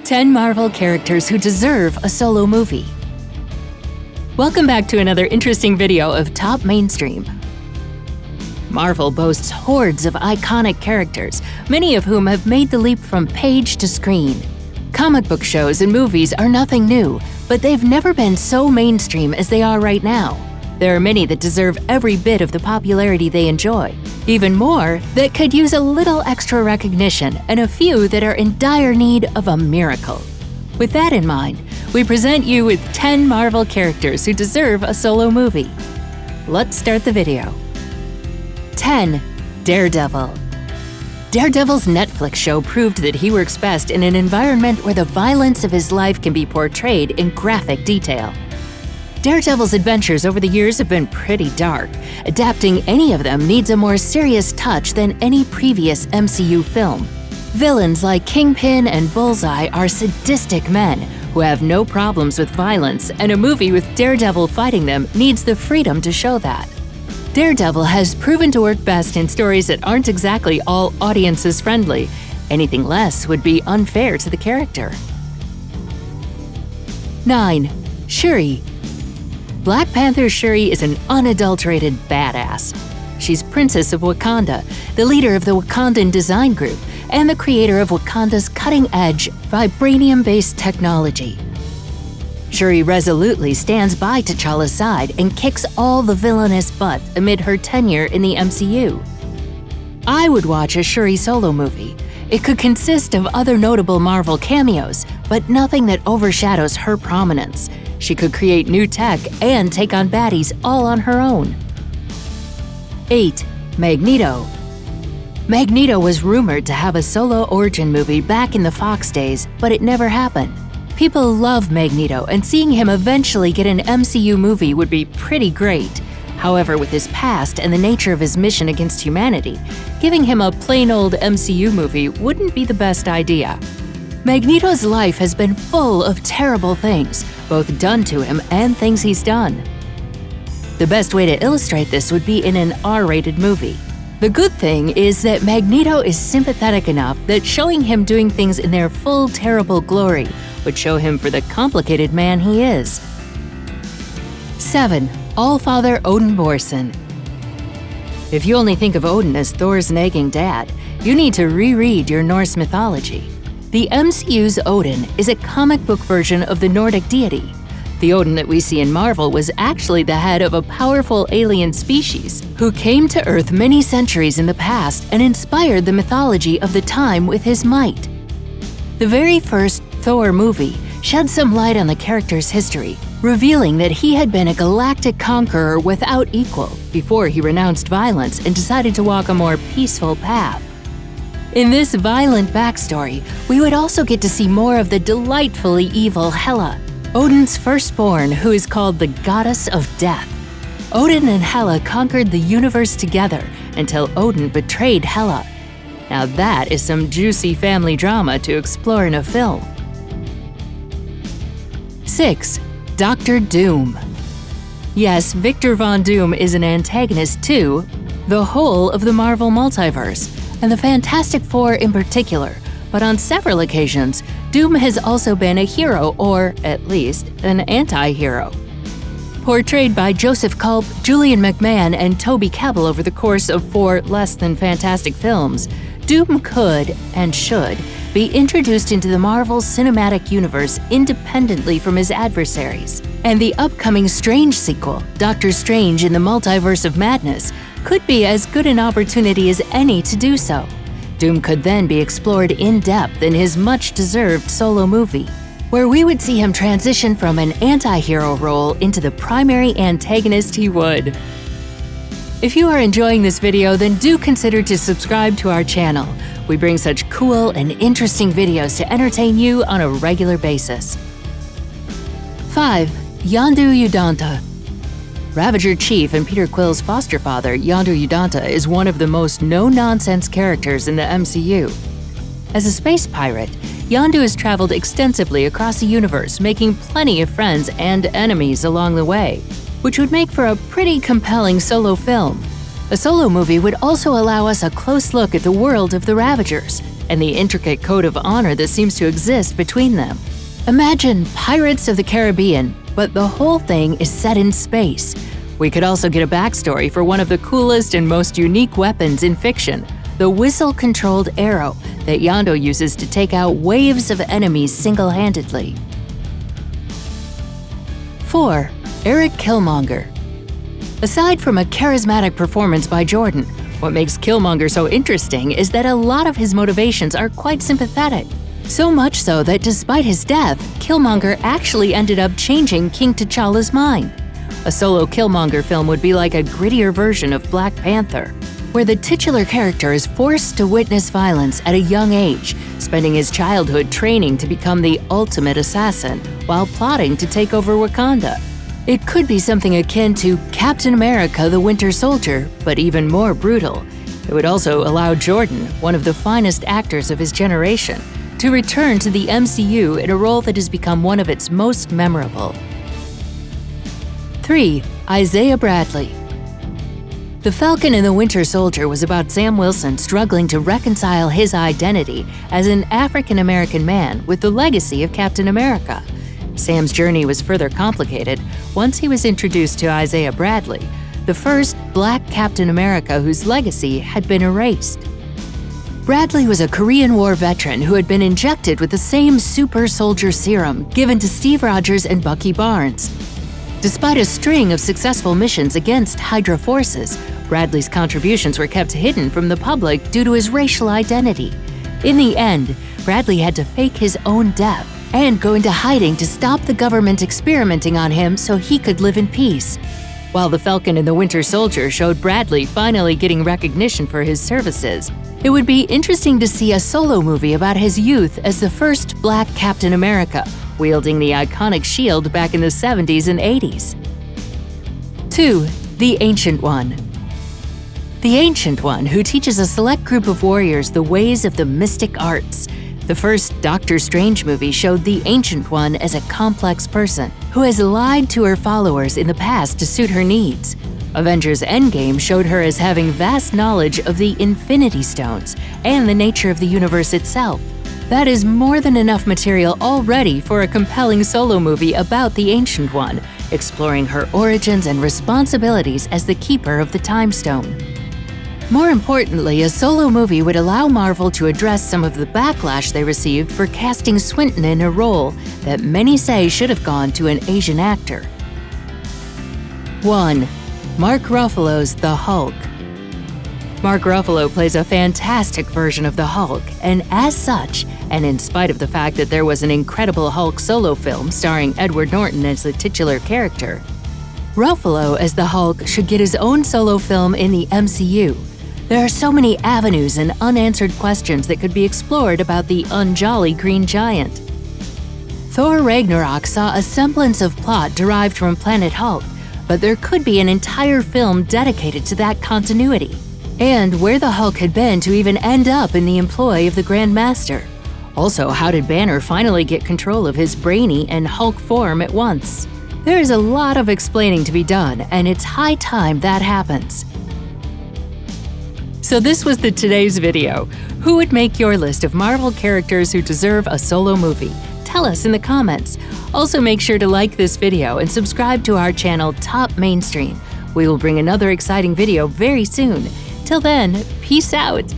10 Marvel characters who deserve a solo movie. Welcome back to another interesting video of Top Mainstream. Marvel boasts hordes of iconic characters, many of whom have made the leap from page to screen. Comic book shows and movies are nothing new, but they've never been so mainstream as they are right now. There are many that deserve every bit of the popularity they enjoy, even more that could use a little extra recognition, and a few that are in dire need of a miracle. With that in mind, we present you with 10 Marvel characters who deserve a solo movie. Let's start the video. 10. Daredevil. Daredevil's Netflix show proved that he works best in an environment where the violence of his life can be portrayed in graphic detail. Daredevil's adventures over the years have been pretty dark. Adapting any of them needs a more serious touch than any previous MCU film. Villains like Kingpin and Bullseye are sadistic men who have no problems with violence, and a movie with Daredevil fighting them needs the freedom to show that. Daredevil has proven to work best in stories that aren't exactly all audiences friendly. Anything less would be unfair to the character. 9. Shuri. Black Panther's Shuri is an unadulterated badass. She's Princess of Wakanda, the leader of the Wakandan Design Group, and the creator of Wakanda's cutting-edge, vibranium-based technology. Shuri resolutely stands by T'Challa's side and kicks all the villainous butt amid her tenure in the MCU. I would watch a Shuri solo movie. It could consist of other notable Marvel cameos, but nothing that overshadows her prominence. She could create new tech and take on baddies all on her own. 8. Magneto. Magneto was rumored to have a solo origin movie back in the Fox days, but it never happened. People love Magneto, and seeing him eventually get an MCU movie would be pretty great. However, with his past and the nature of his mission against humanity, giving him a plain old MCU movie wouldn't be the best idea. Magneto's life has been full of terrible things, both done to him and things he's done. The best way to illustrate this would be in an R-rated movie. The good thing is that Magneto is sympathetic enough that showing him doing things in their full terrible glory would show him for the complicated man he is. 7. Allfather Odin Borson. If you only think of Odin as Thor's nagging dad, you need to reread your Norse mythology. The MCU's Odin is a comic book version of the Nordic deity. The Odin that we see in Marvel was actually the head of a powerful alien species who came to Earth many centuries in the past and inspired the mythology of the time with his might. The very first Thor movie shed some light on the character's history, revealing that he had been a galactic conqueror without equal before he renounced violence and decided to walk a more peaceful path. In this violent backstory, we would also get to see more of the delightfully evil Hela, Odin's firstborn, who is called the Goddess of Death. Odin and Hela conquered the universe together until Odin betrayed Hela. Now that is some juicy family drama to explore in a film. 6. Dr. Doom. Yes, Victor Von Doom is an antagonist to the whole of the Marvel multiverse, and the Fantastic Four in particular, but on several occasions, Doom has also been a hero, or at least an anti-hero. Portrayed by Joseph Culp, Julian McMahon, and Toby Kebbell over the course of 4 less-than-fantastic films, Doom could, and should, be introduced into the Marvel Cinematic Universe independently from his adversaries. And the upcoming Strange sequel, Doctor Strange in the Multiverse of Madness, could be as good an opportunity as any to do so. Doom could then be explored in depth in his much-deserved solo movie, where we would see him transition from an anti-hero role into the primary antagonist he would. If you are enjoying this video, then do consider to subscribe to our channel. We bring such cool and interesting videos to entertain you on a regular basis. 5. Yondu Udonta. Ravager Chief and Peter Quill's foster father, Yondu Udonta, is one of the most no-nonsense characters in the MCU. As a space pirate, Yondu has traveled extensively across the universe, making plenty of friends and enemies along the way, which would make for a pretty compelling solo film. A solo movie would also allow us a close look at the world of the Ravagers. and the intricate code of honor that seems to exist between them. Imagine Pirates of the Caribbean, but the whole thing is set in space. We could also get a backstory for one of the coolest and most unique weapons in fiction, the whistle-controlled arrow that Yondu uses to take out waves of enemies single-handedly. 4. Eric Killmonger. Aside from a charismatic performance by Jordan, what makes Killmonger so interesting is that a lot of his motivations are quite sympathetic. So much so that despite his death, Killmonger actually ended up changing King T'Challa's mind. A solo Killmonger film would be like a grittier version of Black Panther, where the titular character is forced to witness violence at a young age, spending his childhood training to become the ultimate assassin while plotting to take over Wakanda. It could be something akin to Captain America: The Winter Soldier, but even more brutal. It would also allow Jordan, one of the finest actors of his generation, to return to the MCU in a role that has become one of its most memorable. 3. Isaiah Bradley. The Falcon and the Winter Soldier was about Sam Wilson struggling to reconcile his identity as an African-American man with the legacy of Captain America. Sam's journey was further complicated once he was introduced to Isaiah Bradley, the first Black Captain America whose legacy had been erased. Bradley was a Korean War veteran who had been injected with the same super soldier serum given to Steve Rogers and Bucky Barnes. Despite a string of successful missions against Hydra forces, Bradley's contributions were kept hidden from the public due to his racial identity. In the end, Bradley had to fake his own death and go into hiding to stop the government experimenting on him so he could live in peace. While The Falcon and the Winter Soldier showed Bradley finally getting recognition for his services, it would be interesting to see a solo movie about his youth as the first Black Captain America, wielding the iconic shield back in the 70s and 80s. 2. The Ancient One. The Ancient One, who teaches a select group of warriors the ways of the mystic arts. The first Doctor Strange movie showed the Ancient One as a complex person who has lied to her followers in the past to suit her needs. Avengers Endgame showed her as having vast knowledge of the Infinity Stones and the nature of the universe itself. That is more than enough material already for a compelling solo movie about the Ancient One, exploring her origins and responsibilities as the keeper of the Time Stone. More importantly, a solo movie would allow Marvel to address some of the backlash they received for casting Swinton in a role that many say should have gone to an Asian actor. 1. Mark Ruffalo's The Hulk. Mark Ruffalo plays a fantastic version of the Hulk, and as such, and in spite of the fact that there was an Incredible Hulk solo film starring Edward Norton as the titular character, Ruffalo as the Hulk should get his own solo film in the MCU. There are so many avenues and unanswered questions that could be explored about the unjolly Green Giant. Thor Ragnarok saw a semblance of plot derived from Planet Hulk, but there could be an entire film dedicated to that continuity, and where the Hulk had been to even end up in the employ of the Grand Master. Also, how did Banner finally get control of his brainy and Hulk form at once? There is a lot of explaining to be done, and it's high time that happens. So this was today's video. Who would make your list of Marvel characters who deserve a solo movie? Tell us in the comments. Also make sure to like this video and subscribe to our channel Top Mainstream. We will bring another exciting video very soon. Till then, peace out!